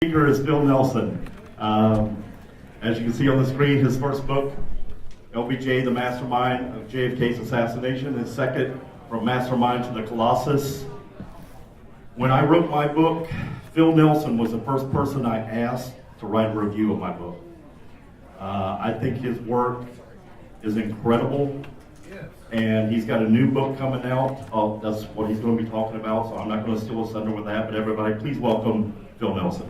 Speaker is Bill Nelson. As you can see on the screen, his first book, LBJ, the Mastermind of JFK's Assassination, his second, From Mastermind to the Colossus. When I wrote my book, Phil Nelson was the first person I asked to write a review of my book. I think his work is incredible, and he's got a new book coming out. That's what he's going to be talking about, so I'm not going to steal his thunder with that, but everybody, please welcome Phil Nelson.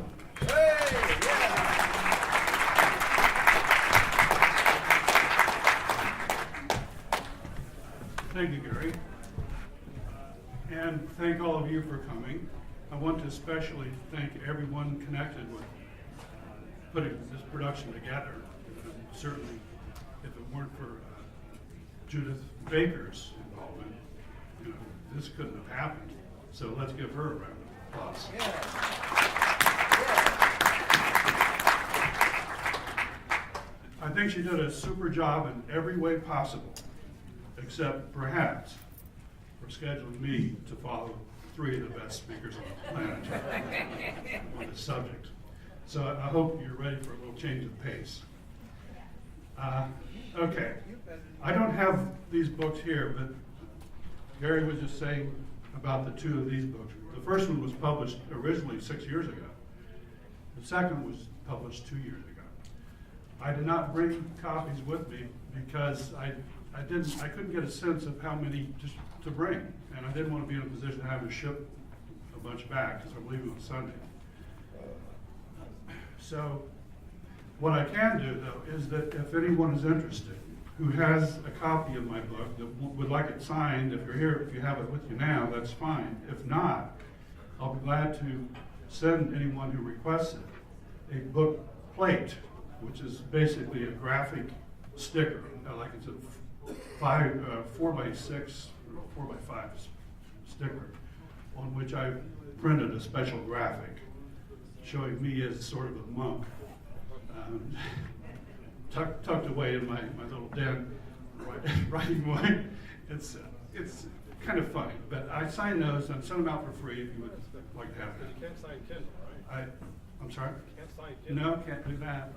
Thank you, Gary. And thank all of you for coming. I want to especially thank everyone connected with putting this production together. Certainly, if it weren't for Judith Baker's involvement, this couldn't have happened. So let's give her a round of applause. I think she did a super job in every way possible, except perhaps for scheduling me to follow three of the best speakers on the planet on this subject. So I hope you're ready for a little change of pace. Okay, I don't have these books here, but Gary was just saying about the two of these books. The first one was published originally 6 years ago. The second was published 2 years ago. I did not bring copies with me because I couldn't get a sense of how many just to bring, and I didn't want to be in a position to have to ship a bunch back because I'm leaving on Sunday. So what I can do, though, is that if anyone is interested who has a copy of my book that would like it signed, if you're here, if you have it with you now, that's fine. If not, I'll be glad to send anyone who requests it a book plate, which is basically a graphic sticker, like it's a 4x6 or 4x5 sticker, on which I printed a special graphic showing me as sort of a monk, tucked away in my little den, writing away. It's kind of funny, but I sign those and send them out for free if you would like to have them. You can't sign Kindle, right? I'm sorry? You can't sign Kindle. No, can't do that.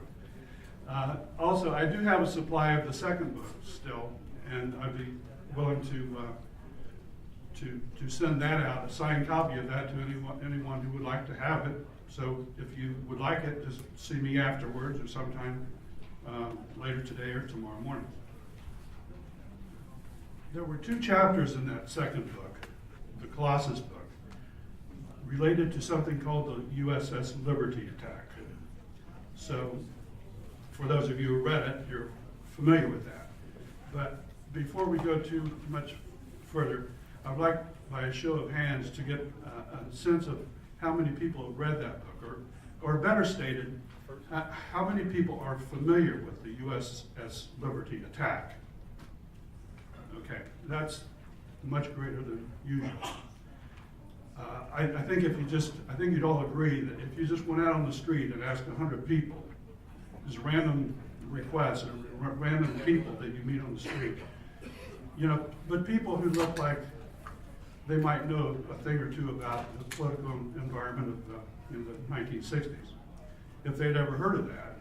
Also, I do have a supply of the second book still, and I'd be willing to send that out, a signed copy of that to anyone who would like to have it. So if you would like it, just see me afterwards or sometime later today or tomorrow morning. There were two chapters in that second book, the Colossus book, related to something called the USS Liberty attack. So for those of you who read it, you're familiar with that. But before we go too much further, I'd like, by a show of hands, to get a sense of how many people have read that book, or better stated, how many people are familiar with the USS Liberty attack? Okay, that's much greater than usual. I think you'd all agree that if you just went out on the street and asked 100 people, just random requests or random people that you meet on the street, but people who look like they might know a thing or two about the political environment in the 1960s. If they'd ever heard of that,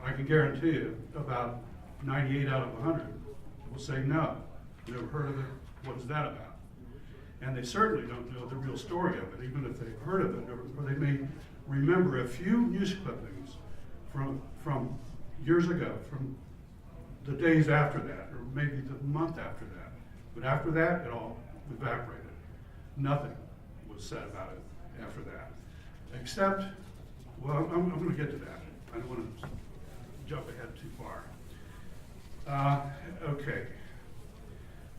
I can guarantee you about 98 out of 100 will say no, never heard of it, what is that about? And they certainly don't know the real story of it, even if they've heard of it, or they may remember a few news clippings from years ago, from the days after that, or maybe the month after that. But after that, it all evaporated. Nothing was said about it after that, except, well, I'm going to get to that. I don't want to jump ahead too far. Okay.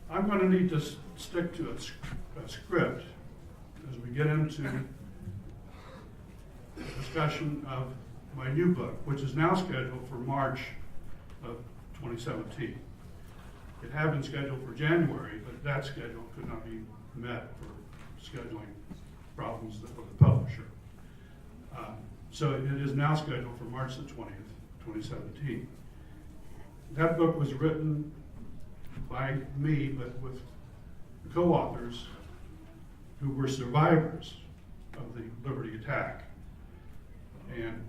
I'm going to need to stick to a script as we get into the discussion of my new book, which is now scheduled for March of 2017. It had been scheduled for January, but that schedule could not be met for scheduling problems of the publisher. So it is now scheduled for March the 20th, 2017. That book was written by me, but with co-authors who were survivors of the Liberty attack. And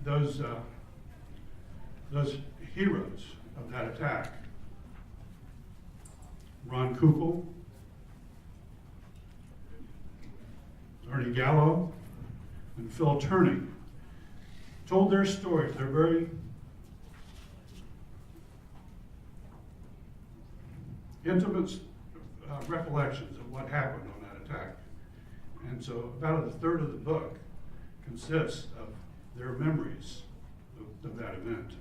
those heroes of that attack, Ron Kukl, Ernie Gallo, and Phil Turney, told their stories. They're very intimate recollections of what happened on that attack. And so about a third of the book consists of their memories of that event.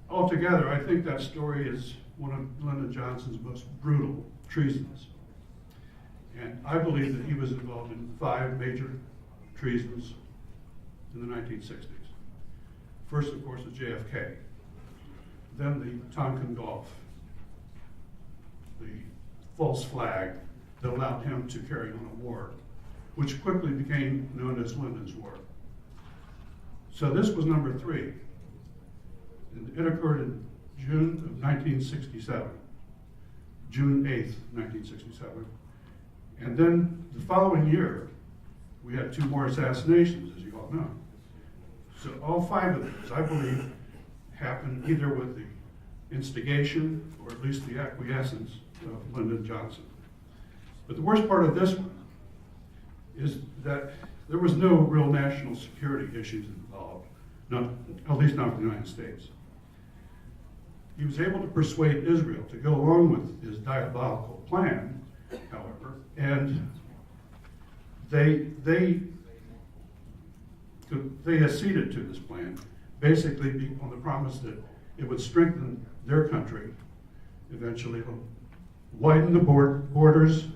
Altogether, I think that story is one of Lyndon Johnson's most brutal treasons. And I believe that he was involved in 5 major treasons in the 1960s. First, of course, was JFK. Then the Tonkin Gulf, the false flag that allowed him to carry on a war, which quickly became known as Lyndon's War. So this was number 3. And it occurred in June of 1967, June 8th, 1967. And then the following year, we had 2 more assassinations, as you all know. So all 5 of those, I believe, happened either with the instigation or at least the acquiescence of Lyndon Johnson. But the worst part of this one is that there was no real national security issues involved, at least not for the United States. He was able to persuade Israel to go along with his diabolical plan, however, and they acceded to this plan, basically on the promise that it would strengthen their country, eventually widen the borders,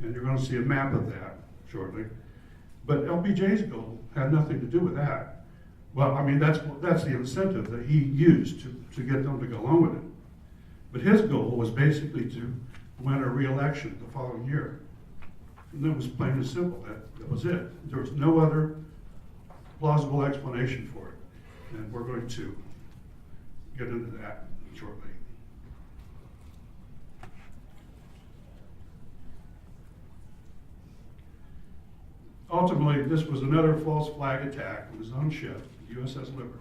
and you're going to see a map of that shortly. But LBJ's goal had nothing to do with that. Well, I mean, that's the incentive that he used to get them to go along with it. But his goal was basically to win a re-election the following year. And that was plain and simple. That was it. There was no other plausible explanation for it. And we're going to get into that shortly. Ultimately, this was another false flag attack on his own ship, USS Liberty,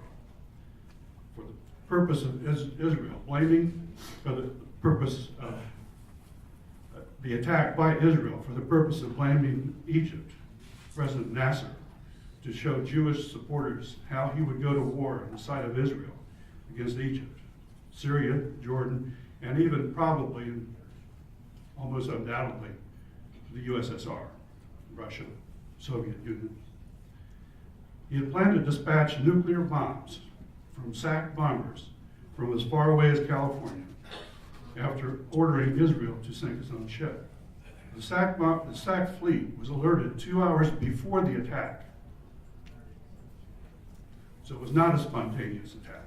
for the purpose of Israel, blaming for the purpose of the attack by Israel for the purpose of blaming Egypt, President Nasser, to show Jewish supporters how he would go to war on the side of Israel against Egypt, Syria, Jordan, and even probably, and almost undoubtedly, the USSR, Russia, Soviet Union. He had planned to dispatch nuclear bombs from SAC bombers from as far away as California after ordering Israel to sink its own ship. The SAC fleet was alerted 2 hours before the attack. So it was not a spontaneous attack,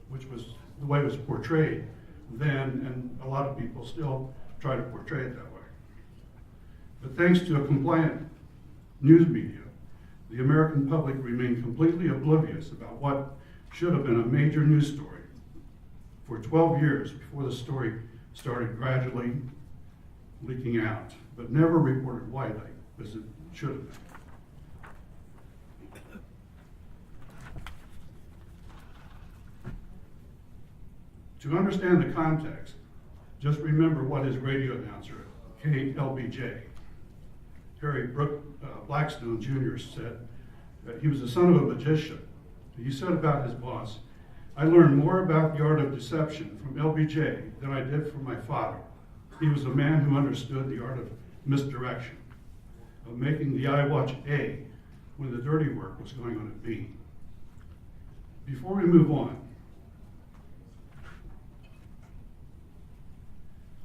which was the way it was portrayed then, and a lot of people still try to portray it that way. But thanks to a compliant news media, the American public remained completely oblivious about what should have been a major news story for 12 years before the story started gradually leaking out, but never reported widely as it should have been. To understand the context, just remember what his radio announcer, LBJ, Harry Blackstone Jr. said. That he was the son of a magician. He said about his boss, "I learned more about the art of deception from LBJ than I did from my father. He was a man who understood the art of misdirection, of making the eye watch A when the dirty work was going on at B." Before we move on,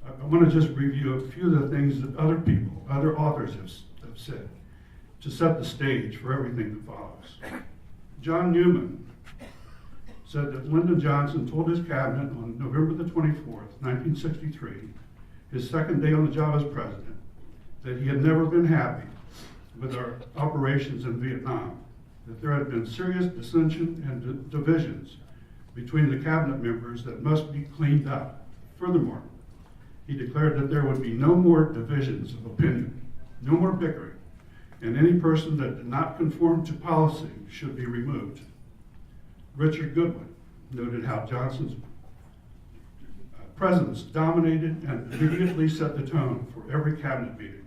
I want to just review a few of the things that other authors have said to set the stage for everything that follows. John Newman said that Lyndon Johnson told his cabinet on November the 24th, 1963, his second day on the job as president, that he had never been happy with our operations in Vietnam, that there had been serious dissension and divisions between the cabinet members that must be cleaned up. Furthermore, he declared that there would be no more divisions of opinion No more bickering, and any person that did not conform to policy should be removed. Richard Goodwin noted how Johnson's presence dominated and immediately set the tone for every cabinet meeting,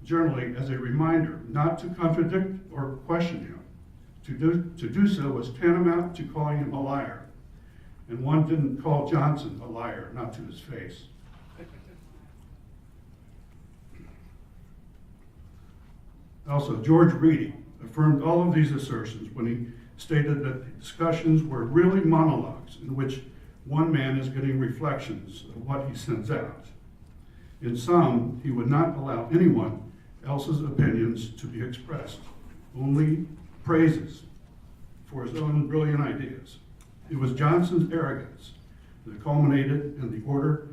generally as a reminder not to contradict or question him. To do so was tantamount to calling him a liar, and one didn't call Johnson a liar, not to his face. Also, George Reedy affirmed all of these assertions when he stated that the discussions were really monologues in which one man is getting reflections of what he sends out. In sum, he would not allow anyone else's opinions to be expressed, only praises for his own brilliant ideas. It was Johnson's arrogance that culminated in the order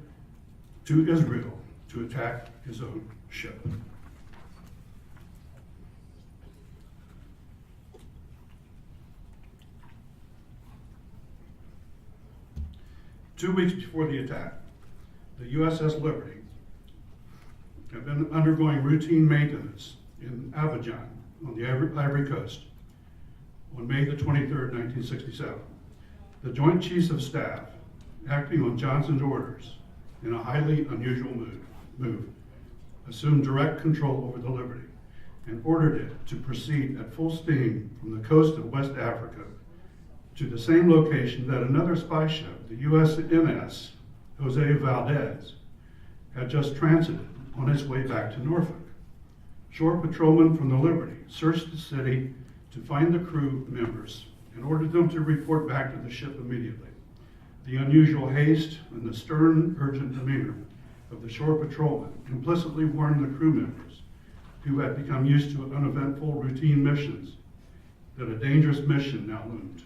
to Israel to attack his own ship. Two weeks before the attack, the USS Liberty had been undergoing routine maintenance in Abidjan on the Ivory Coast on May the 23rd, 1967. The Joint Chiefs of Staff, acting on Johnson's orders in a highly unusual move, assumed direct control over the Liberty and ordered it to proceed at full steam from the coast of West Africa to the same location that another spy ship, the USNS Jose Valdez, had just transited on its way back to Norfolk. Shore patrolmen from the Liberty searched the city to find the crew members and ordered them to report back to the ship immediately. The unusual haste and the stern, urgent demeanor of the shore patrolmen implicitly warned the crew members, who had become used to uneventful routine missions, that a dangerous mission now loomed.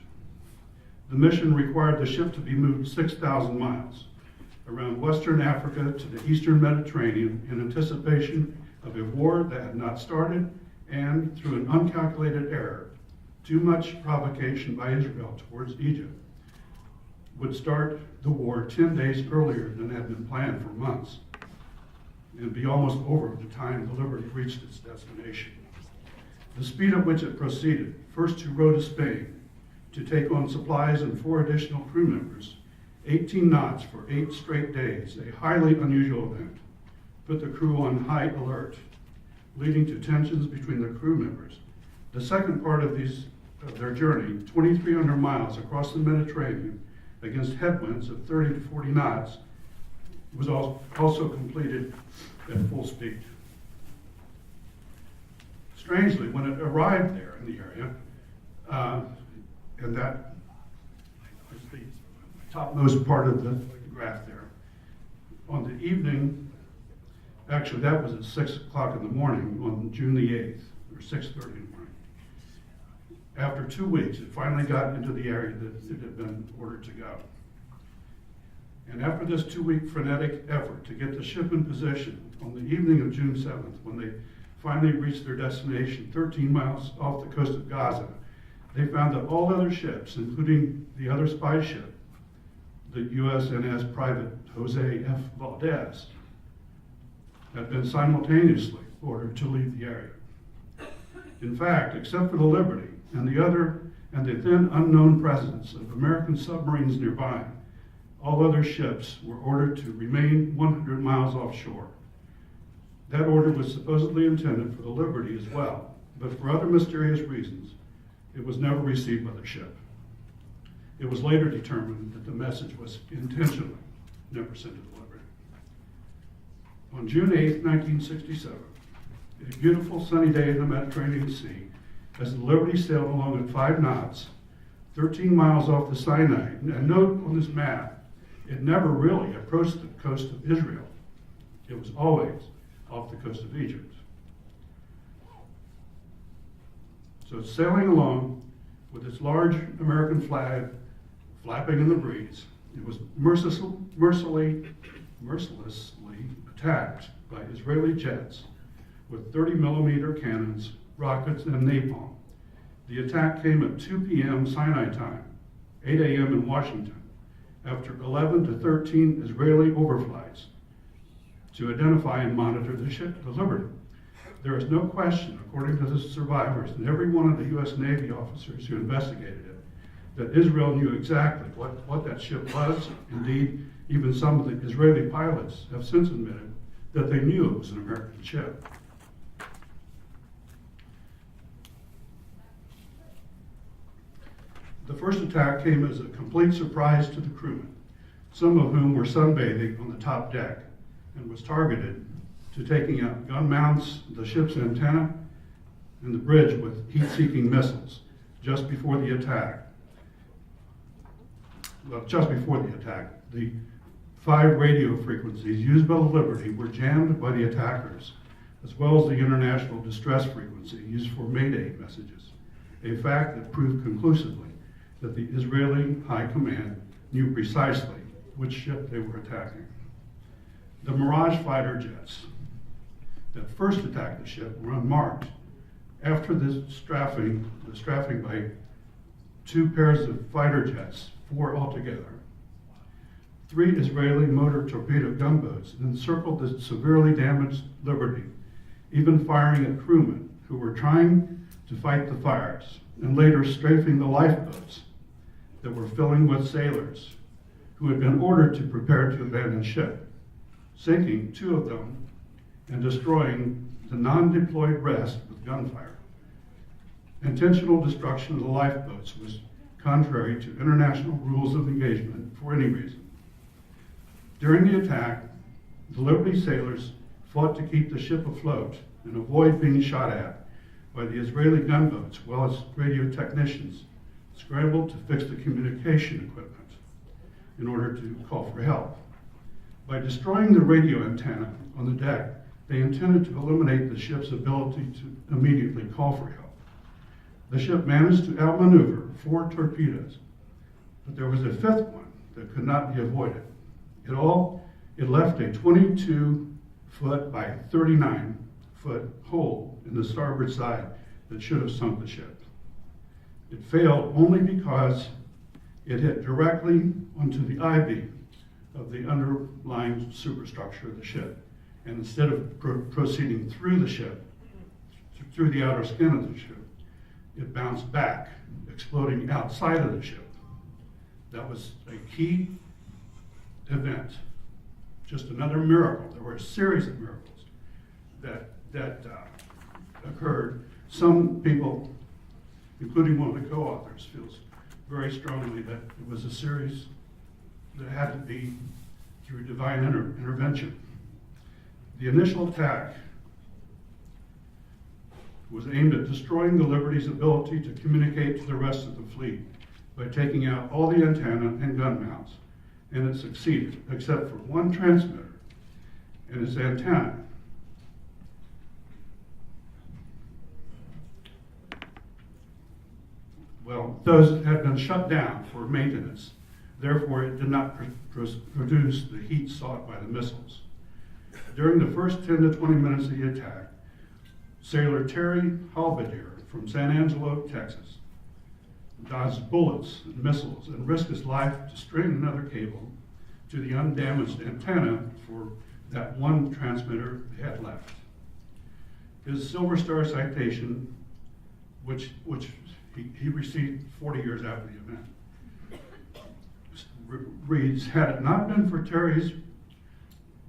The mission required the ship to be moved 6,000 miles around Western Africa to the Eastern Mediterranean in anticipation of a war that had not started, and through an uncalculated error, too much provocation by Israel towards Egypt, would start the war 10 days earlier than had been planned for months, and be almost over at the time the Liberty reached its destination. The speed at which it proceeded, first to row to Spain to take on supplies and 4 additional crew members, 18 knots for 8 straight days, a highly unusual event, put the crew on high alert, leading to tensions between the crew members. The second part of their journey, 2,300 miles across the Mediterranean against headwinds of 30 to 40 knots, was also completed at full speed. Strangely, when it arrived there in the area, and that is the topmost part of the graph there, on the evening, actually that was at 6 o'clock in the morning on June the 8th, or 6:30 in the morning. After 2 weeks, it finally got into the area that it had been ordered to go. And after this 2-week frenetic effort to get the ship in position, on the evening of June 7th, when they finally reached their destination 13 miles off the coast of Gaza, they found that all other ships, including the other spy ship, the USNS Private Jose F. Valdez, had been simultaneously ordered to leave the area. In fact, except for the Liberty and the then unknown presence of American submarines nearby, all other ships were ordered to remain 100 miles offshore. That order was supposedly intended for the Liberty as well, but for other mysterious reasons, it was never received by the ship. It was later determined that the message was intentionally never sent to the Liberty. On June 8, 1967, a beautiful sunny day in the Mediterranean Sea, as the Liberty sailed along at 5 knots, 13 miles off the Sinai, and note on this map, it never really approached the coast of Israel. It was always off the coast of Egypt. So it's sailing along with its large American flag flapping in the breeze. It was mercilessly attacked by Israeli jets with 30-millimeter cannons, rockets, and napalm. The attack came at 2 p.m. Sinai time, 8 a.m. in Washington, after 11 to 13 Israeli overflights to identify and monitor the ship, the Liberty. There is no question, according to the survivors and every one of the U.S. Navy officers who investigated it, that Israel knew exactly what that ship was. Indeed, even some of the Israeli pilots have since admitted that they knew it was an American ship. The first attack came as a complete surprise to the crewmen, some of whom were sunbathing on the top deck, and was targeted to taking out gun mounts, the ship's antenna, and the bridge with heat-seeking missiles just before the attack. Well, just before the attack, the 5 radio frequencies used by the Liberty were jammed by the attackers, as well as the international distress frequency used for Mayday messages, a fact that proved conclusively that the Israeli High Command knew precisely which ship they were attacking. The Mirage fighter jets that first attacked the ship were unmarked. After the strafing by 2 pairs of fighter jets, 4 altogether, 3 Israeli motor torpedo gunboats encircled the severely damaged Liberty, even firing at crewmen who were trying to fight the fires, and later strafing the lifeboats that were filling with sailors who had been ordered to prepare to abandon ship, sinking 2 of them and destroying the non-deployed rest with gunfire. Intentional destruction of the lifeboats was contrary to international rules of engagement for any reason. During the attack, the Liberty sailors fought to keep the ship afloat and avoid being shot at by the Israeli gunboats, while as radio technicians scrambled to fix the communication equipment in order to call for help. By destroying the radio antenna on the deck, they intended to eliminate the ship's ability to immediately call for help. The ship managed to outmaneuver 4 torpedoes, but there was a 5th one that could not be avoided. In all, it left a 22-foot by 39-foot hole in the starboard side that should have sunk the ship. It failed only because it hit directly onto the I-beam of the underlying superstructure of the ship. And instead of proceeding through the ship, through the outer skin of the ship, it bounced back, exploding outside of the ship. That was a key event, just another miracle. There were a series of miracles that occurred. Some people, including one of the co-authors, feels very strongly that it was a series that had to be through divine intervention. The initial attack was aimed at destroying the Liberty's ability to communicate to the rest of the fleet by taking out all the antenna and gun mounts, and it succeeded, except for one transmitter and its antenna. Well, those had been shut down for maintenance. Therefore, it did not produce the heat sought by the missiles. During the first 10 to 20 minutes of the attack, sailor Terry Halbadier from San Angelo, Texas, dodged bullets and missiles and risked his life to string another cable to the undamaged antenna for that one transmitter they had left. His Silver Star citation, which he received 40 years after the event, reads, "Had it not been for Terry's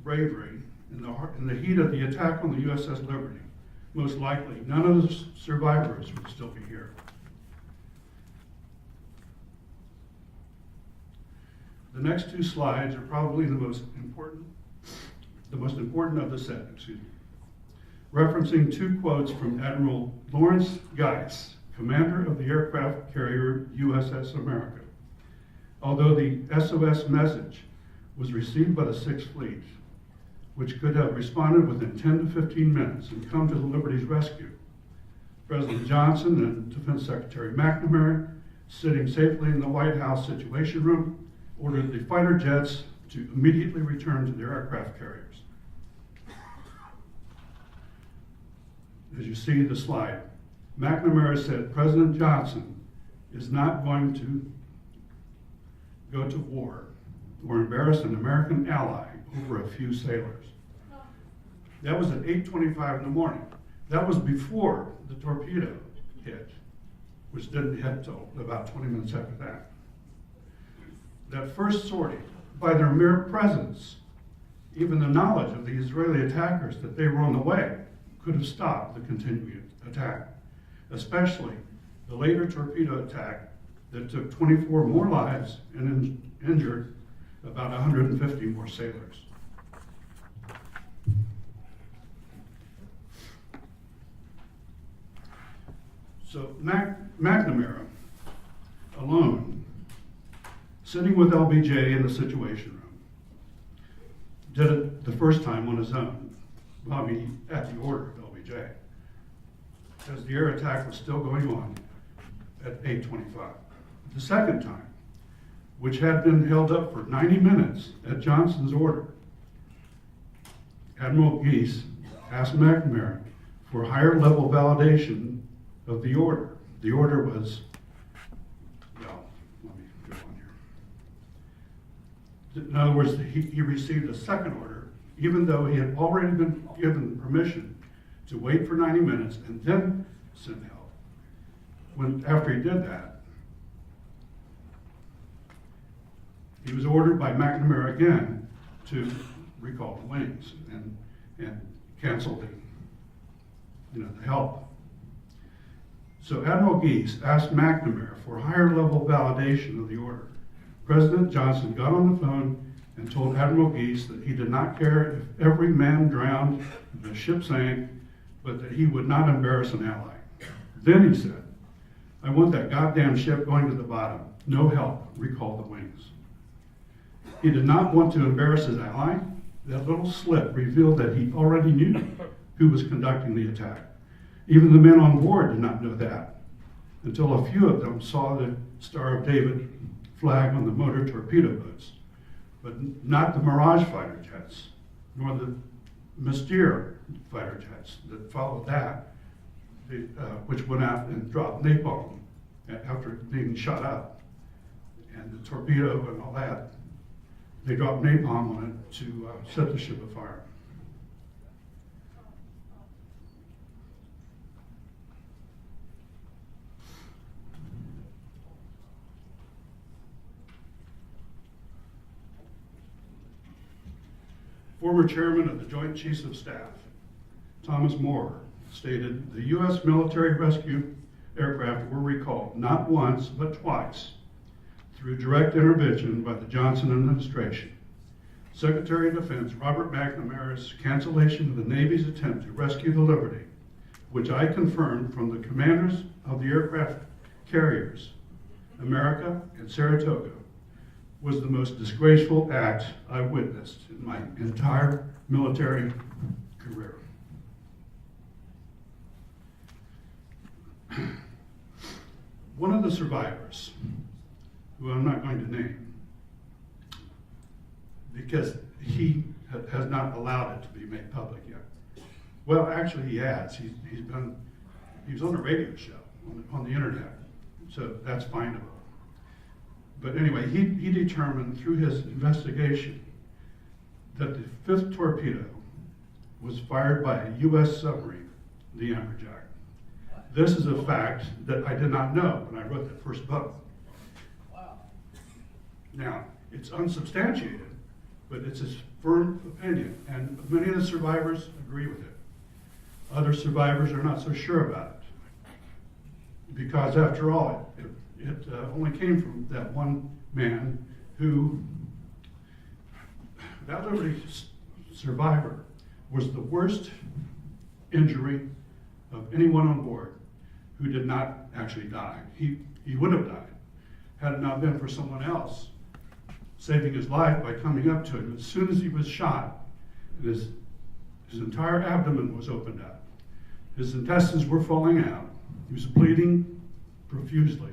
bravery in the heat of the attack on the USS Liberty, most likely none of the survivors would still be here." The next 2 slides are probably the most important of the set, referencing 2 quotes from Admiral Lawrence Geis, commander of the aircraft carrier USS America. Although the SOS message was received by the 6th Fleet, which could have responded within 10 to 15 minutes and come to the Liberty's rescue, President Johnson and Defense Secretary McNamara, sitting safely in the White House Situation Room, ordered the fighter jets to immediately return to their aircraft carriers. As you see the slide, McNamara said President Johnson is not going to go to war or embarrass an American ally over a few sailors. That was at 8:25 in the morning. That was before the torpedo hit, which didn't hit till about 20 minutes after that. That first sortie, by their mere presence, even the knowledge of the Israeli attackers that they were on the way, could have stopped the continuing attack, especially the later torpedo attack that took 24 more lives and injured about 150 more sailors. So McNamara, alone, sitting with LBJ in the Situation Room, did it the first time on his own. Well, I mean, at the order of LBJ, as the air attack was still going on at 8:25. The second time, which had been held up for 90 minutes at Johnson's order, Admiral Geese asked McNamara for higher level validation of the order. The order was, well, let me go on here. In other words, he received a second order, even though he had already been given permission to wait for 90 minutes and then send help. After he did that, he was ordered by McNamara again to recall the wings and cancel the help. So Admiral Geese asked McNamara for higher level validation of the order. President Johnson got on the phone and told Admiral Geese that he did not care if every man drowned and the ship sank, but that he would not embarrass an ally. Then he said, "I want that goddamn ship going to the bottom. No help. Recall the wings." He did not want to embarrass his ally. That little slip revealed that he already knew who was conducting the attack. Even the men on board did not know that, until a few of them saw the Star of David flag on the motor torpedo boats, but not the Mirage fighter jets, nor the Mystere fighter jets that followed that, which went out and dropped napalm after being shot up. And the torpedo and all that, they dropped napalm on it to set the ship afire. Former chairman of the Joint Chiefs of Staff, Thomas Moore, stated the U.S. military rescue aircraft were recalled not once but twice through direct intervention by the Johnson administration. Secretary of Defense Robert McNamara's cancellation of the Navy's attempt to rescue the Liberty, which I confirmed from the commanders of the aircraft carriers, America and Saratoga, was the most disgraceful act I witnessed in my entire military career. One of the survivors, who I'm not going to name, because he has not allowed it to be made public yet. Well, actually he has. He was on a radio show on the internet, so that's findable. But anyway, he determined through his investigation that the fifth torpedo was fired by a U.S. submarine, the Amberjack. This is a fact that I did not know when I wrote that first book. Wow. Now, it's unsubstantiated, but it's his firm opinion, and many of the survivors agree with it. Other survivors are not so sure about it, because after all, it only came from that one man who, that Liberty survivor, was the worst injury of anyone on board who did not actually die. He would have died had it not been for someone else saving his life by coming up to him. As soon as he was shot, his entire abdomen was opened up. His intestines were falling out. He was bleeding profusely.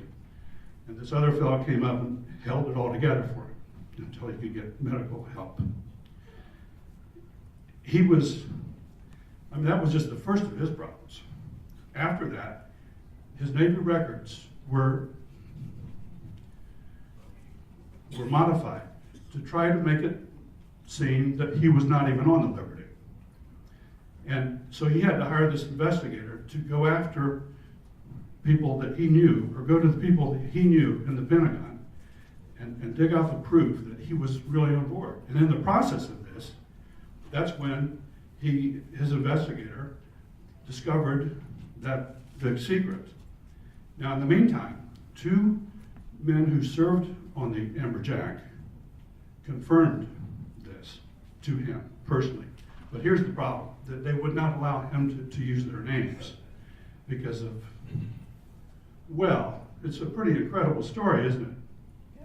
And this other fellow came up and held it all together for him until he could get medical help. That was just the first of his problems. After that, his Navy records were modified to try to make it seem that he was not even on the Liberty. And so he had to hire this investigator to go after people that he knew, or go to the people that he knew in the Pentagon and dig out the proof that he was really on board. And in the process of this, that's when his investigator discovered that big secret. Now, in the meantime, two men who served on the Amberjack confirmed this to him personally. But here's the problem, that they would not allow him to use their names because of, well, it's a pretty incredible story, isn't it?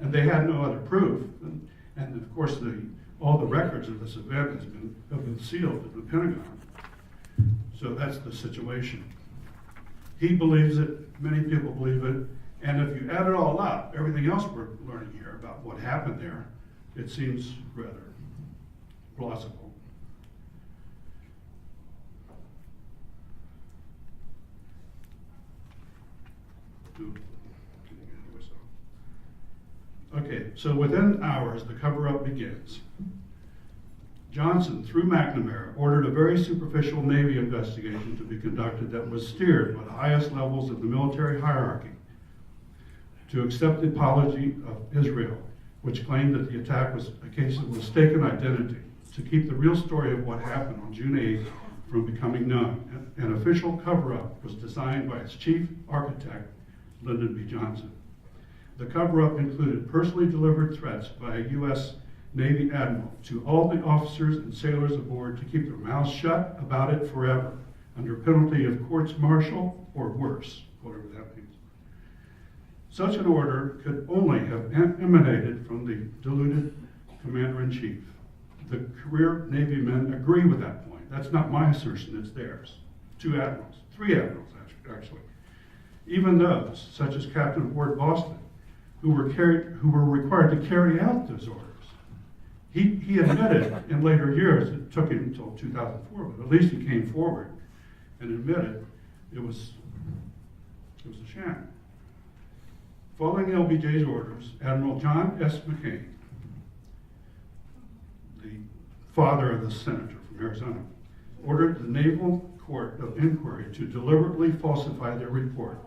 And they had no other proof. And of course, all the records of this event have been sealed at the Pentagon. So that's the situation. He believes it, many people believe it, and if you add it all up, everything else we're learning here about what happened there, it seems rather plausible. Okay, so within hours, the cover-up begins. Johnson, through McNamara, ordered a very superficial Navy investigation to be conducted that was steered by the highest levels of the military hierarchy to accept the apology of Israel, which claimed that the attack was a case of mistaken identity, to keep the real story of what happened on June 8th from becoming known. An official cover-up was designed by its chief architect, Lyndon B. Johnson. The cover-up included personally delivered threats by a U.S. Navy admiral to all the officers and sailors aboard to keep their mouths shut about it forever, under penalty of courts-martial or worse, whatever that means. Such an order could only have emanated from the deluded commander-in-chief. The career Navy men agree with that point. That's not my assertion, it's theirs. Two admirals, three admirals actually. Even those, such as Captain Ward Boston, who were required to carry out those orders. He admitted in later years, it took him until 2004, but at least he came forward and admitted it was a sham. Following LBJ's orders, Admiral John S. McCain, the father of the senator from Arizona, ordered the Naval Court of Inquiry to deliberately falsify their report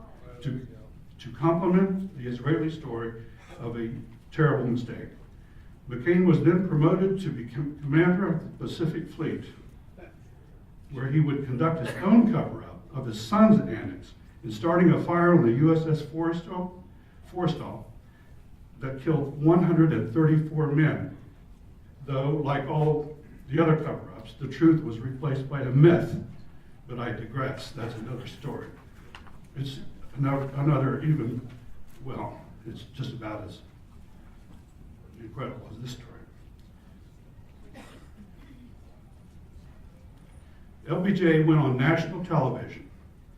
to complement the Israeli story of a terrible mistake. McCain was then promoted to become commander of the Pacific Fleet, where he would conduct his own cover-up of his son's annex in starting a fire on the USS Forrestal that killed 134 men. Though, like all the other cover-ups, the truth was replaced by a myth. But I digress, that's another story. It's another even, well, it's just about as incredible as this story. LBJ went on national television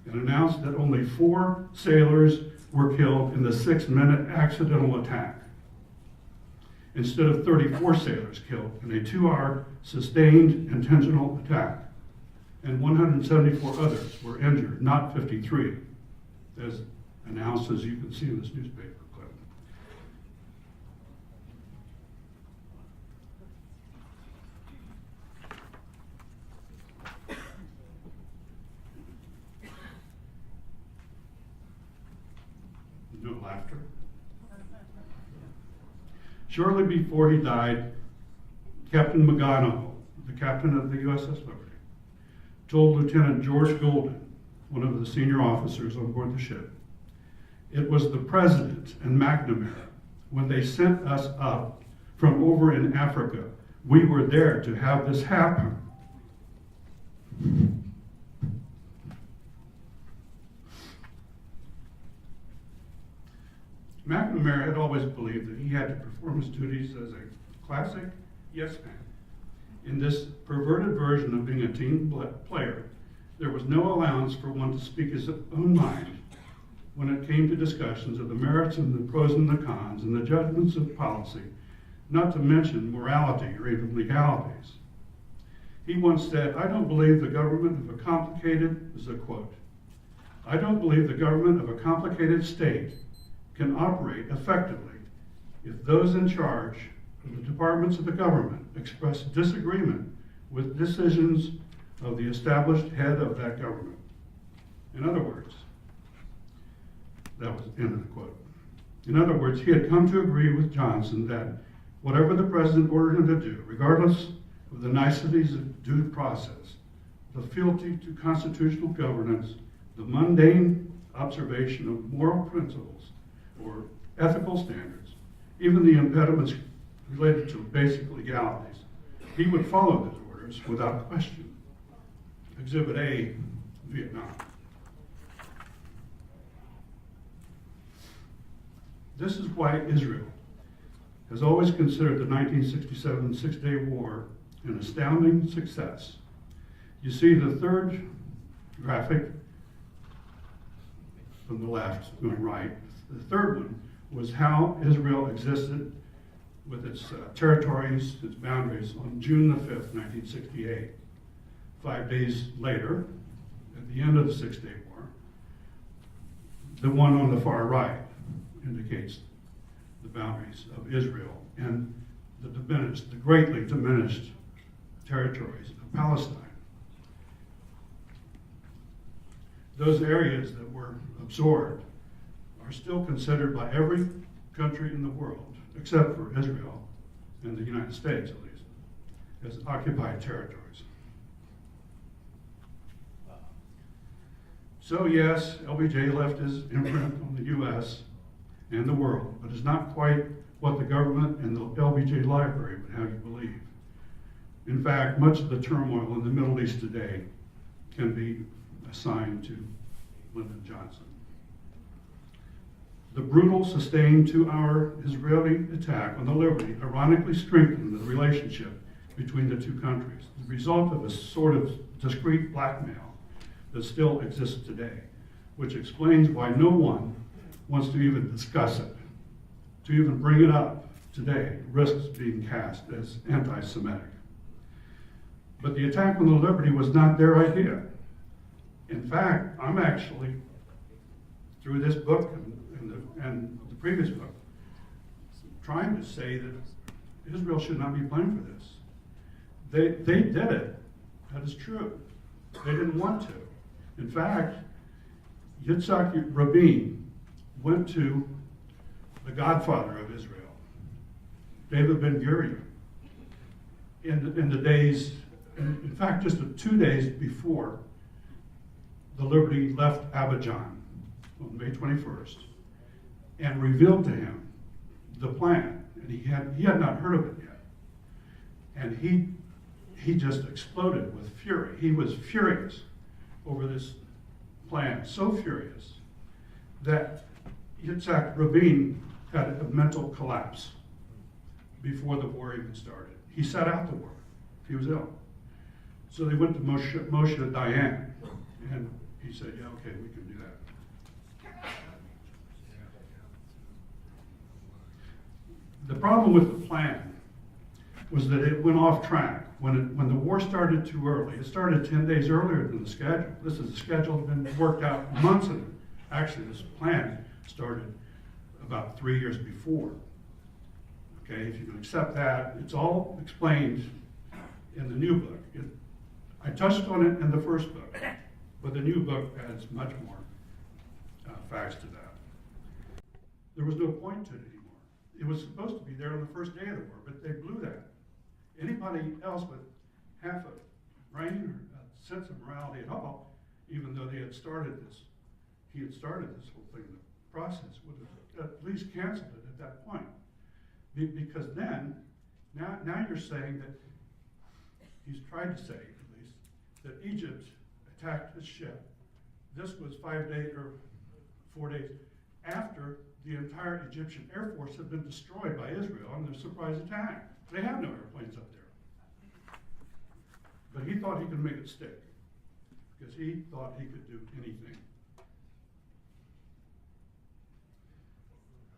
and announced that only 4 sailors were killed in the 6-minute accidental attack, instead of 34 sailors killed in a 2-hour sustained intentional attack, and 174 others were injured, not 53, as announced, as you can see in this newspaper clip. No laughter. Shortly before he died, Captain Magano, the captain of the USS Liberty, told Lieutenant George Golden, one of the senior officers on board the ship, it was the President and McNamara. When they sent us up from over in Africa, we were there to have this happen. McNamara had always believed that he had to perform his duties as a classic yes man. In this perverted version of being a team player, there was no allowance for one to speak his own mind when it came to discussions of the merits and the pros and the cons and the judgments of policy, not to mention morality or even legalities. He once said, I don't believe the government of a complicated, this is a quote, I don't believe the government of a complicated state can operate effectively if those in charge of the departments of the government express disagreement with decisions of the established head of that government. In other words, that was the end of the quote. In other words, he had come to agree with Johnson that whatever the president ordered him to do, regardless of the niceties of due process, the fealty to constitutional governance, the mundane observation of moral principles or ethical standards, even the impediments related to basic legalities, he would follow those orders without question. Exhibit A, Vietnam. This is why Israel has always considered the 1967 Six-Day War an astounding success. You see the third graphic from the left going right. The third one was how Israel existed with its territories, its boundaries on June the 5th, 1968. 5 days later, at the end of the Six-Day War, the one on the far right indicates the boundaries of Israel and the greatly diminished territories of Palestine. Those areas that were absorbed are still considered by every country in the world, except for Israel and the United States at least, as occupied territories. So yes, LBJ left his imprint on the U.S. and the world, but it's not quite what the government and the LBJ library would have you believe. In fact, much of the turmoil in the Middle East today can be assigned to Lyndon Johnson. The brutal, sustained 2-hour Israeli attack on the Liberty ironically strengthened the relationship between the two countries, the result of a sort of discreet blackmail that still exists today, which explains why no one wants to even discuss it. To even bring it up today risks being cast as anti-Semitic. But the attack on the Liberty was not their idea. In fact, I'm actually, through this book and the previous book, trying to say that Israel should not be blamed for this. They did it. That is true. They didn't want to. In fact, Yitzhak Rabin went to the godfather of Israel, David Ben-Gurion, in the days, in fact, just 2 days before the Liberty left Abidjan on May 21st, and revealed to him the plan. And he had not heard of it yet. And he just exploded with fury. He was furious over this plan, so furious that Yitzhak Rabin had a mental collapse before the war even started. He sat out the war. He was ill. So they went to Moshe Dayan, and he said, yeah, okay, we can do that. The problem with the plan was that it went off track. When the war started too early, it started 10 days earlier than the schedule. This is the schedule that had been worked out months ago. Actually, this plan started about 3 years before. Okay, if you can accept that, it's all explained in the new book. I touched on it in the first book, but the new book adds much more facts to that. There was no point to it anymore. It was supposed to be there on the first day of the war, but they blew that. Anybody else with half a brain or a sense of morality at all, even though he had started this whole thing, the process, would have at least canceled it at that point. Because then, now you're saying that, he's tried to say at least, that Egypt attacked his ship. This was 5 days or 4 days after the entire Egyptian Air Force had been destroyed by Israel in their surprise attack. They have no airplanes up there. But he thought he could make it stick, because he thought he could do anything.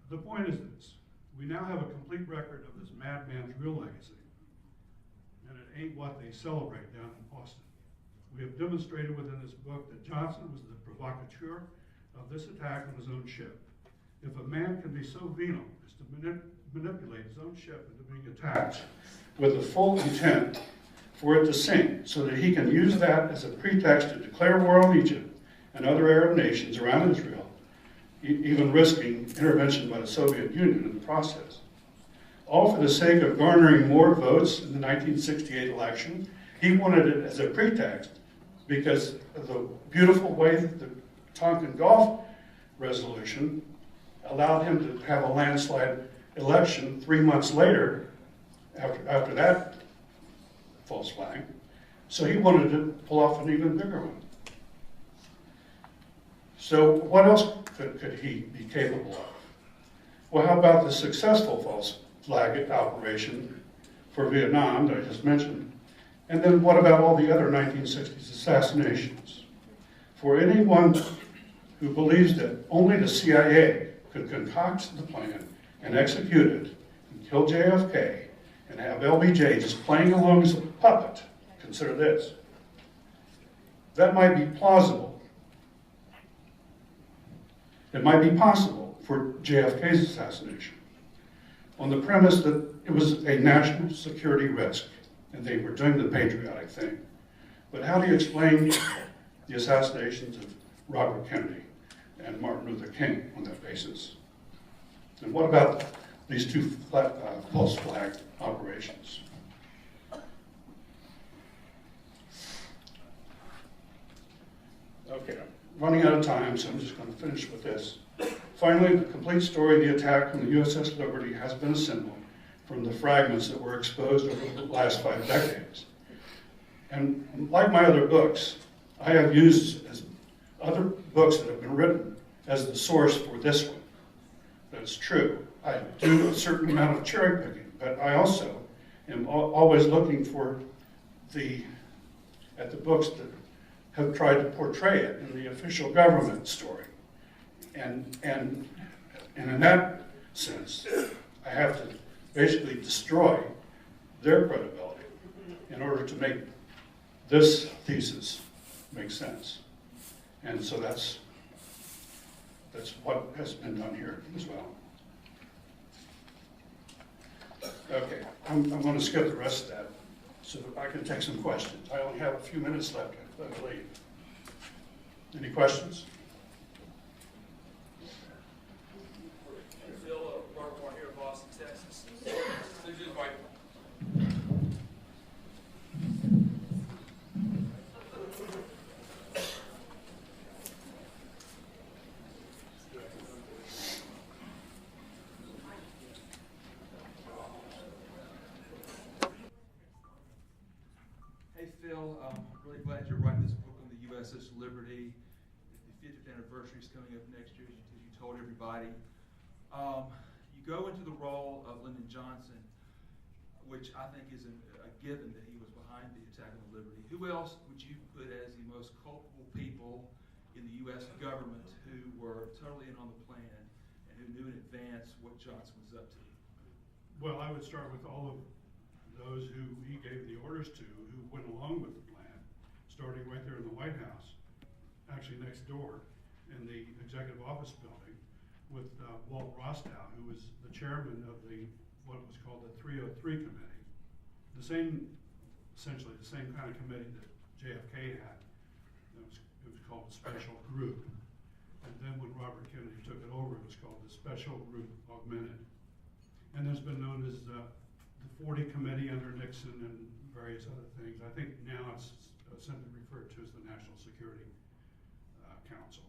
The point is this: we now have a complete record of this madman's real legacy, and it ain't what they celebrate down in Boston. We have demonstrated within this book that Johnson was the provocateur of this attack on his own ship. If a man can be so venal as to manipulate his own ship into being attacked with the full intent for it to sink so that he can use that as a pretext to declare war on Egypt and other Arab nations around Israel, even risking intervention by the Soviet Union in the process. All for the sake of garnering more votes in the 1968 election. He wanted it as a pretext because of the beautiful way that the Tonkin Gulf resolution allowed him to have a landslide election 3 months later after that false flag. So he wanted to pull off an even bigger one. So what else could he be capable of? Well, how about the successful false flag operation for Vietnam that I just mentioned? And then what about all the other 1960s assassinations? For anyone who believes that only the CIA could concoct the plan and execute it and kill JFK and have LBJ just playing along as a puppet, consider this. That might be plausible. It might be possible for JFK's assassination on the premise that it was a national security risk and they were doing the patriotic thing. But how do you explain the assassinations of Robert Kennedy and Martin Luther King on that basis? And what about these two false flag operations? Okay, I'm running out of time, so I'm just going to finish with this. Finally, the complete story of the attack on the USS Liberty has been assembled from the fragments that were exposed over the last 5 decades. And like my other books, I have used as other books that have been written as the source for this one. That's true. I do a certain amount of cherry picking, but I also am always looking for at the books that have tried to portray it in the official government story. And in that sense, I have to basically destroy their credibility in order to make this thesis make sense. And so that's what has been done here as well. Okay, I'm going to skip the rest of that so that I can take some questions. I only have a few minutes left, I believe. Any questions? Phil, Robert Moore here, Boston, Texas. Please do invite. Hey Phil, I'm really glad you're writing this book on the USS Liberty. The 50th anniversary is coming up next year, as you told everybody. You go into the role of Lyndon Johnson, which I think is a given that he was behind the attack on the Liberty. Who else would you put as the most culpable people in the U.S. government who were totally in on the plan and who knew in advance what Johnson was up to? Well, I would start with all of those who he gave the orders to, who went along with the plan, starting right there in the White House, actually next door in the Executive Office building, with Walt Rostow, who was the chairman of what was called the 303 committee. Essentially the same kind of committee that JFK had. It was called the Special Group. And then when Robert Kennedy took it over, it was called the Special Group Augmented. And there's been known as the 40 Committee under Nixon and various other things. I think now it's simply referred to as the National Security Council.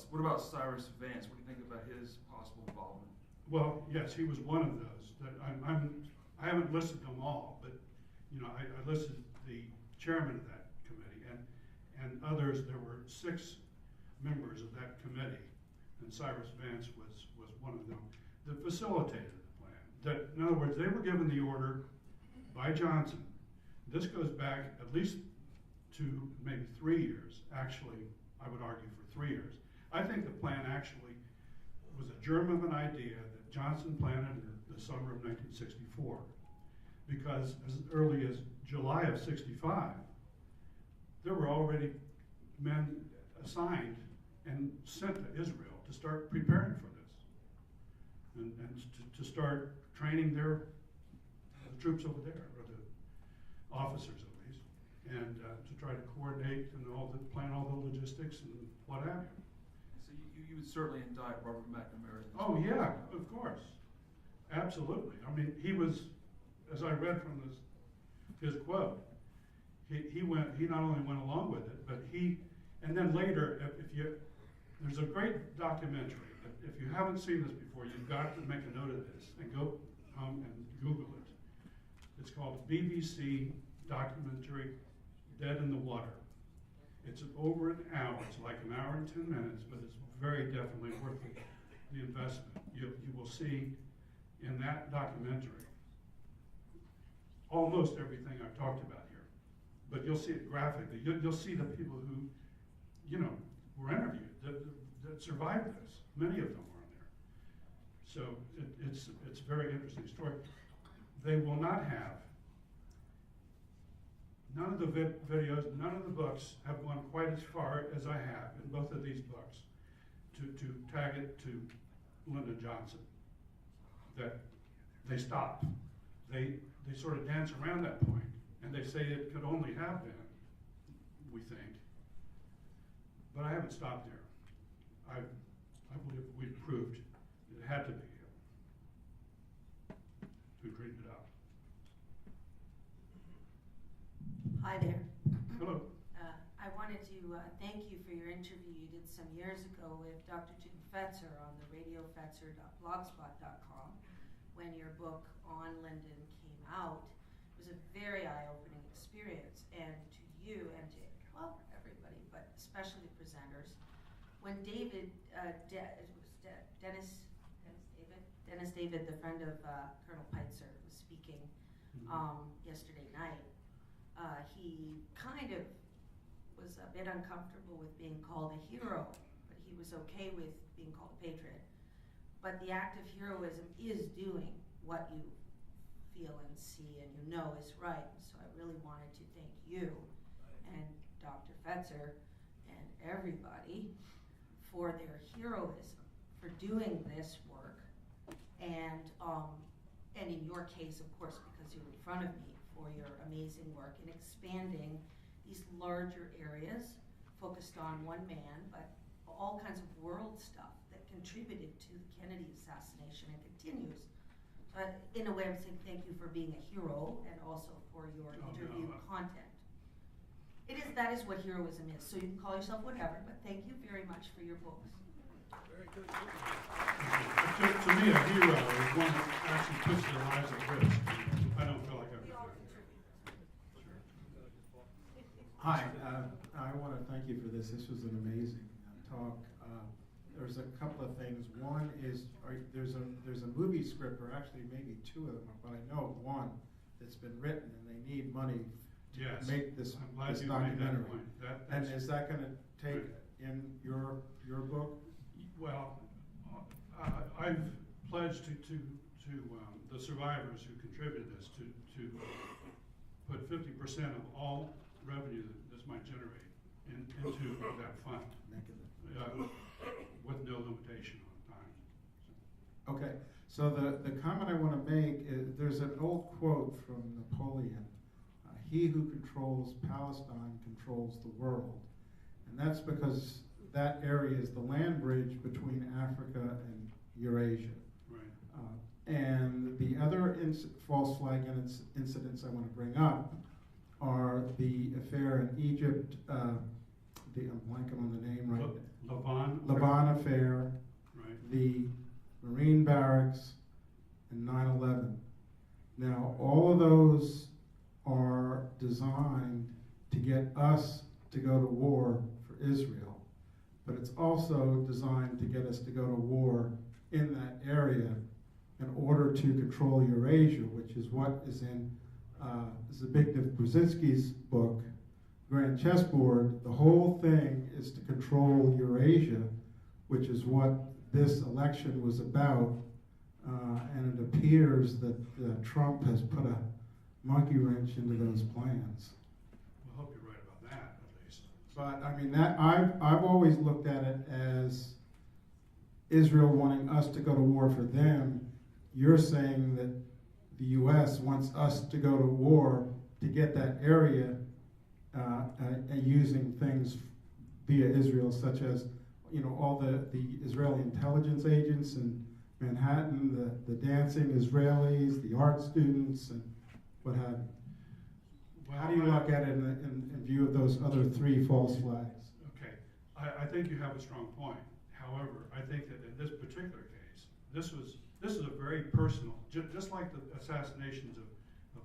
What about Cyrus Vance? What do you think about his possible involvement? Well, yes, he was one of those. I haven't listed them all, but I listed the chairman of that committee and others. There were 6 members of that committee, and Cyrus Vance was one of them that facilitated the plan. In other words, they were given the order by Johnson. This goes back at least to maybe 3 years. Actually, I would argue for 3 years. I think the plan actually was a germ of an idea that Johnson planted in the summer of 1964, because as early as July of 65, there were already men assigned and sent to Israel to start preparing for this, and to start training their troops over there, or the officers at least, and to try to coordinate and plan all the logistics and what have you. So you would certainly indict Robert McNamara. Oh, yeah, of course. Absolutely. I mean, he was, as I read from his quote, he not only went along with it, but and then later, there's a great documentary. If you haven't seen this before, you've got to make a note of this and go home and Google it. It's called BBC documentary, Dead in the Water. It's over an hour. It's like an hour and 10 minutes, but it's very definitely worth the investment. You will see in that documentary almost everything I've talked about here, but you'll see it graphically. You'll see the people who, were interviewed that survived this. Many of them were on there. So it's a very interesting story. They will not have. None of the videos, none of the books have gone quite as far as I have in both of these books to tag it to Lyndon Johnson. That they stop. They sort of dance around that point, and they say it could only have been, we think. But I haven't stopped there. I believe we've proved it had to be him who dreamed it up. Hi there. Hello. I wanted to thank you for your interview you did some years ago with Dr. Jim Fetzer on the radiofetzer.blogspot.com when your book on Lyndon came out. It was a very eye-opening experience, and to you and to, everybody, but especially the presenters. When Dennis David, the friend of Colonel Peitzer, was speaking yesterday night, he kind of was a bit uncomfortable with being called a hero, but he was okay with being called a patriot. But the act of heroism is doing what you feel and see and is right. So I really wanted to thank you and Dr. Fetzer and everybody for their heroism, for doing this work, and in your case, of course, because you're in front of me, for your amazing work in expanding these larger areas focused on one man, but all kinds of world stuff that contributed to the Kennedy assassination and continues. So in a way, I'm saying thank you for being a hero and also for your interview content. That is what heroism is. So you can call yourself whatever, but thank you very much for your books. Very good. To me, a hero is one that actually puts their lives at risk. I don't feel like I'm We all doing contribute. Hi, I want to thank you for this. This was an amazing talk. There's a couple of things. One is there's a movie script, or actually maybe two of them, but I know of one that's been written, and they need money to make this I'm glad this you made that documentary. point. And is that going to take in your book? Well, I've pledged to the survivors who contributed this to put 50% of all revenue that this might generate into that fund, with no limitation on time. Okay, so the comment I want to make is there's an old quote from Napoleon, he who controls Palestine controls the world. And that's because that area is the land bridge between Africa and Eurasia. Right. And the other false flag incidents I want to bring up are the affair in Egypt, I'm blanking on the name right. Lavon affair, right. the Marine barracks, and 9/11. Now, all of those are designed to get us to go to war for Israel, but it's also designed to get us to go to war in that area in order to control Eurasia, which is what is in Zbigniew Brzezinski's book, Grand Chessboard. The whole thing is to control Eurasia, which is what this election was about, and it appears that Trump has put a monkey wrench into those plans. Well, I hope you're right about that, at least. But I mean, that I've always looked at it as Israel wanting us to go to war for them. You're saying that the U.S. wants us to go to war to get that area using things via Israel, such as, you know, all the Israeli intelligence agents in Manhattan, the dancing Israelis, the art students, and what have you. Well, How do you look at it in view of those other three false flags? Okay, I think you have a strong point. However, I think that in this particular case, this is a very personal, just like the assassinations of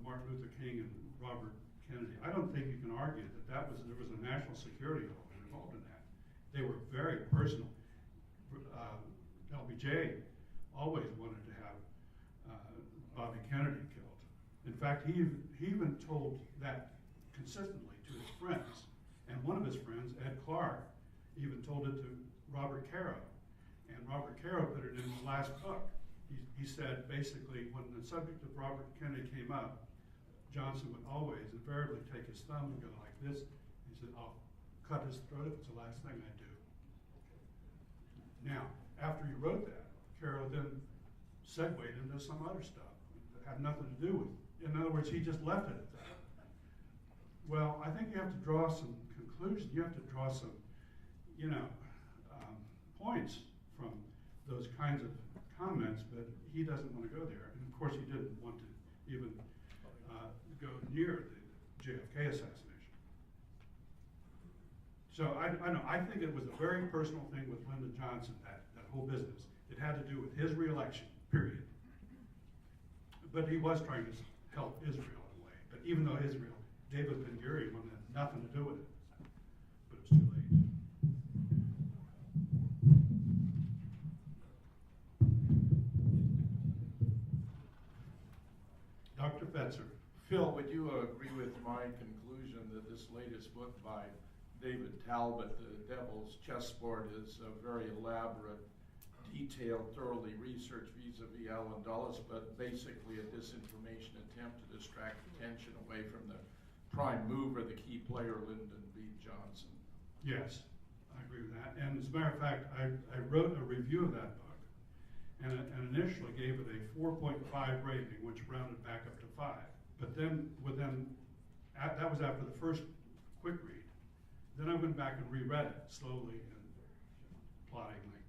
Martin Luther King and Robert Kennedy. I don't think you can argue that there was a national security element involved in that. They were very personal. LBJ always wanted to have Bobby Kennedy killed. In fact, he even told that consistently to his friends. And one of his friends, Ed Clark, even told it to Robert Caro. And Robert Caro put it in his last book. He said, basically, when the subject of Robert Kennedy came up, Johnson would always invariably take his thumb and go like this. He said, I'll cut his throat if it's the last thing I do. Now, after he wrote that, Caro then segued into some other stuff that had nothing to do with it. In other words, he just left it at that. Well, I think you have to draw some conclusions. You have to draw some, you know, points from those kinds of comments, but he doesn't want to go there. And of course, he didn't want to even go near the JFK assassination. So I think it was a very personal thing with Lyndon Johnson, that whole business. It had to do with his reelection, period. But he was trying to help Israel in a way. But even though Israel, David Ben-Gurion wanted nothing to do with it. But it's too late. Dr. Fetzer. Phil, would you agree with my conclusion that this latest book by David Talbot, The Devil's Chessboard, is a very elaborate, detailed, thoroughly researched vis-a-vis Allen Dulles, but basically a disinformation attempt to distract attention away from the prime mover, the key player, Lyndon B. Johnson? Yes, I agree with that. And as a matter of fact, I wrote a review of that book and initially gave it a 4.5 rating, which rounded back up to 5. But then that was after the first quick read. Then I went back and reread it slowly and ploddingly.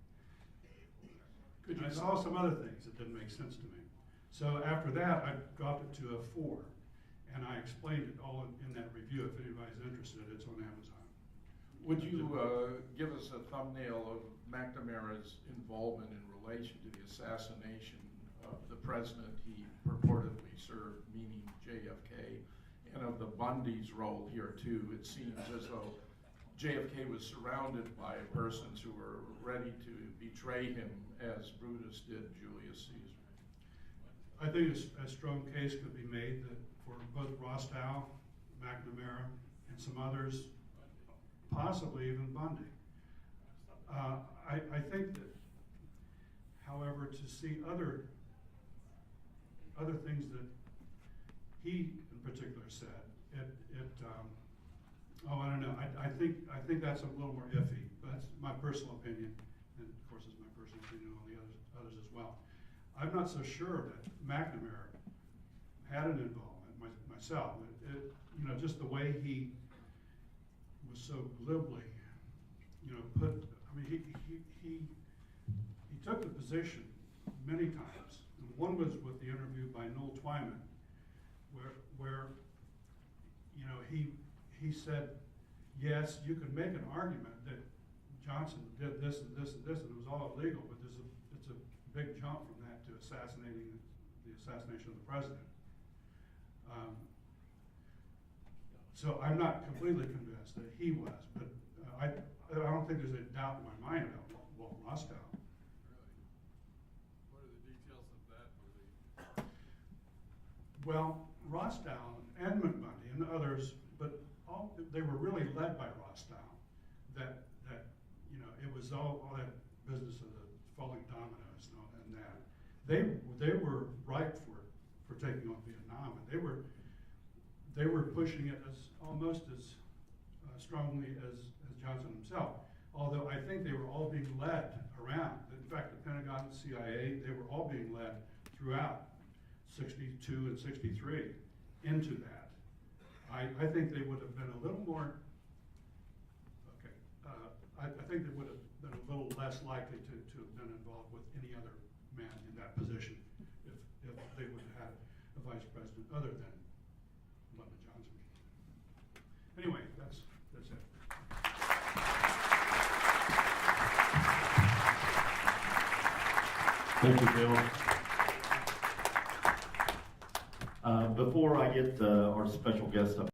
And I saw some other things that didn't make sense to me. So after that, I got it to a 4. And I explained it all in that review. If anybody's interested, it's on Amazon. Would you give us a thumbnail of McNamara's involvement in relation to the assassination of the president he purportedly served, meaning JFK, and of the Bundy's role here too? It seems as though JFK was surrounded by persons who were ready to betray him as Brutus did Julius Caesar. I think a strong case could be made that for both Rostow, McNamara, and some others, possibly even Bundy. I think that, however, to see other things that he in particular said, I don't know. I think that's a little more iffy. That's my personal opinion, and of course it's my personal opinion on the others as well. I'm not so sure that McNamara had an involvement myself. You know, just the way he was so glibly, you know, put. I mean, he took the position many times. And one was with the interview by Noel Twyman, where you know he said, yes, you could make an argument that Johnson did this and this and this, and it was all illegal, but it's a big jump from that to assassinating the assassination of the president. So I'm not completely convinced that he was, but I don't think there's a doubt in my mind about Walt Rostow. What are the details of that belief? Well, Rostow and McBundy and others, but they were really led by Rostow. That you know, it was all that business of the falling dominoes and that they were ripe for taking on Vietnam, and they were pushing it as almost as strongly as Johnson himself. Although I think they were all being led around. In fact, the Pentagon, the CIA, they were all being led throughout. 62 and 63 into that. I think they would have been a little more, okay, I think they would have been a little less likely to have been involved with any other man in that position if they would have had a vice president other than Lyndon Johnson. Anyway, that's it. Thank you, Bill. Before I get our special guest up